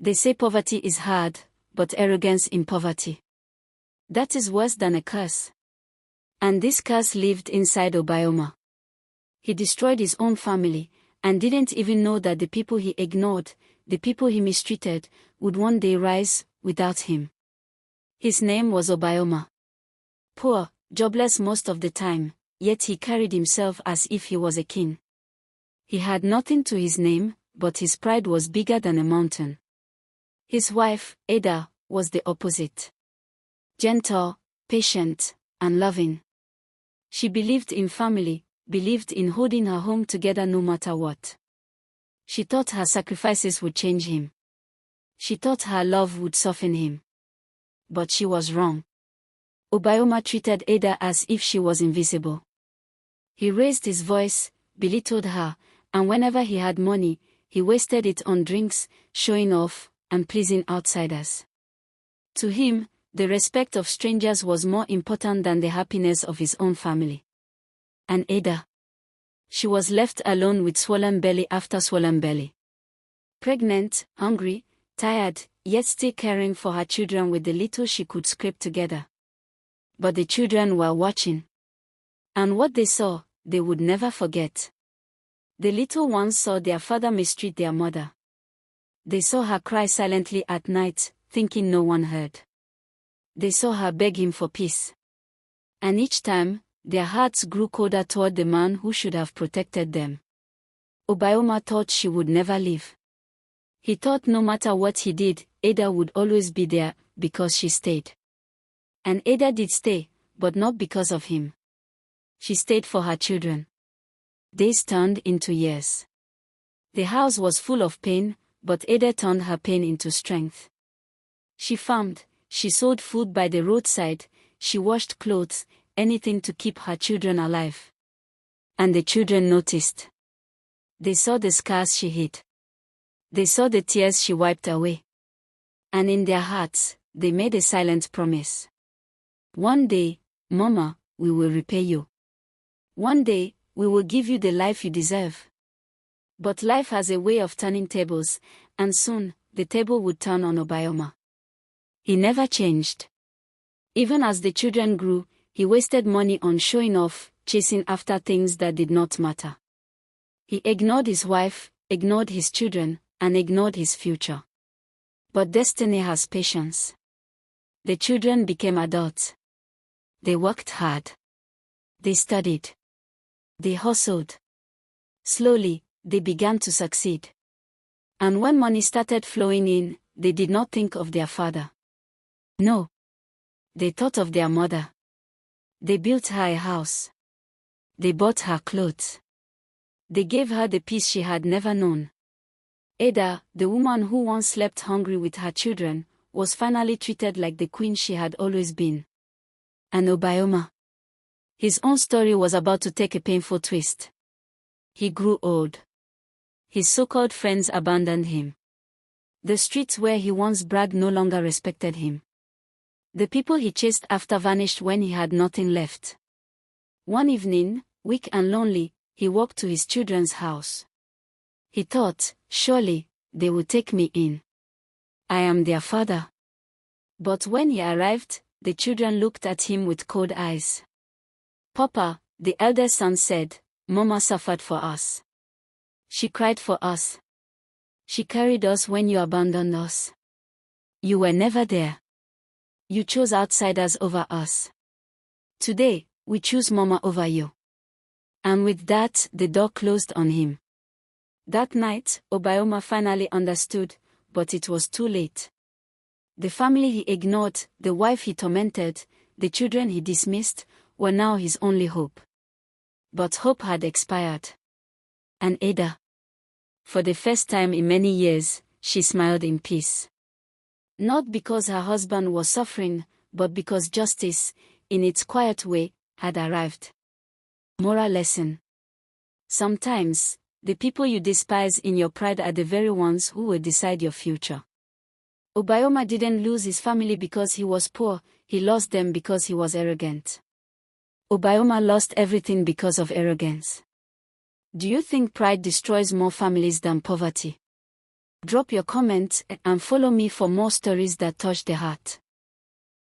They say poverty is hard, but arrogance in poverty, that is worse than a curse. And this curse lived inside Obioma. He destroyed his own family, and didn't even know that the people he ignored, the people he mistreated, would one day rise without him. His name was Obioma. Poor, jobless most of the time, yet he carried himself as if he was a king. He had nothing to his name, but his pride was bigger than a mountain. His wife, Ada, was the opposite. Gentle, patient, and loving. She believed in family, believed in holding her home together no matter what. She thought her sacrifices would change him. She thought her love would soften him. But she was wrong. Obioma treated Ada as if she was invisible. He raised his voice, belittled her, and whenever he had money, he wasted it on drinks, showing off, and pleasing outsiders. To him, the respect of strangers was more important than the happiness of his own family. And Ada? She was left alone with swollen belly after swollen belly. Pregnant, hungry, tired, yet still caring for her children with the little she could scrape together. But the children were watching. And what they saw, they would never forget. The little ones saw their father mistreat their mother. They saw her cry silently at night, thinking no one heard. They saw her beg him for peace. And each time, their hearts grew colder toward the man who should have protected them. Obioma thought she would never leave. He thought no matter what he did, Ada would always be there, because she stayed. And Ada did stay, but not because of him. She stayed for her children. Days turned into years. The house was full of pain, but Ada turned her pain into strength. She farmed, she sold food by the roadside, she washed clothes, anything to keep her children alive. And the children noticed. They saw the scars she hid. They saw the tears she wiped away. And in their hearts, they made a silent promise. One day, Mama, we will repay you. One day, we will give you the life you deserve. But life has a way of turning tables, and soon, the table would turn on Obioma. He never changed. Even as the children grew, he wasted money on showing off, chasing after things that did not matter. He ignored his wife, ignored his children, and ignored his future. But destiny has patience. The children became adults. They worked hard. They studied. They hustled. Slowly, they began to succeed. And when money started flowing in, they did not think of their father. No. They thought of their mother. They built her a house. They bought her clothes. They gave her the peace she had never known. Ada, the woman who once slept hungry with her children, was finally treated like the queen she had always been. And Obioma? His own story was about to take a painful twist. He grew old. His so-called friends abandoned him. The streets where he once bragged no longer respected him. The people he chased after vanished when he had nothing left. One evening, weak and lonely, he walked to his children's house. He thought, surely, they would take me in. I am their father. But when he arrived, the children looked at him with cold eyes. Papa, the eldest son said, Mama suffered for us. She cried for us. She carried us when you abandoned us. You were never there. You chose outsiders over us. Today, we choose Mama over you. And with that, the door closed on him. That night, Obioma finally understood, but it was too late. The family he ignored, the wife he tormented, the children he dismissed, were now his only hope. But hope had expired. And Ada? For the first time in many years, she smiled in peace. Not because her husband was suffering, but because justice, in its quiet way, had arrived. Moral lesson. Sometimes, the people you despise in your pride are the very ones who will decide your future. Obioma didn't lose his family because he was poor, he lost them because he was arrogant. Obioma lost everything because of arrogance. Do you think pride destroys more families than poverty? Drop your comments and follow me for more stories that touch the heart.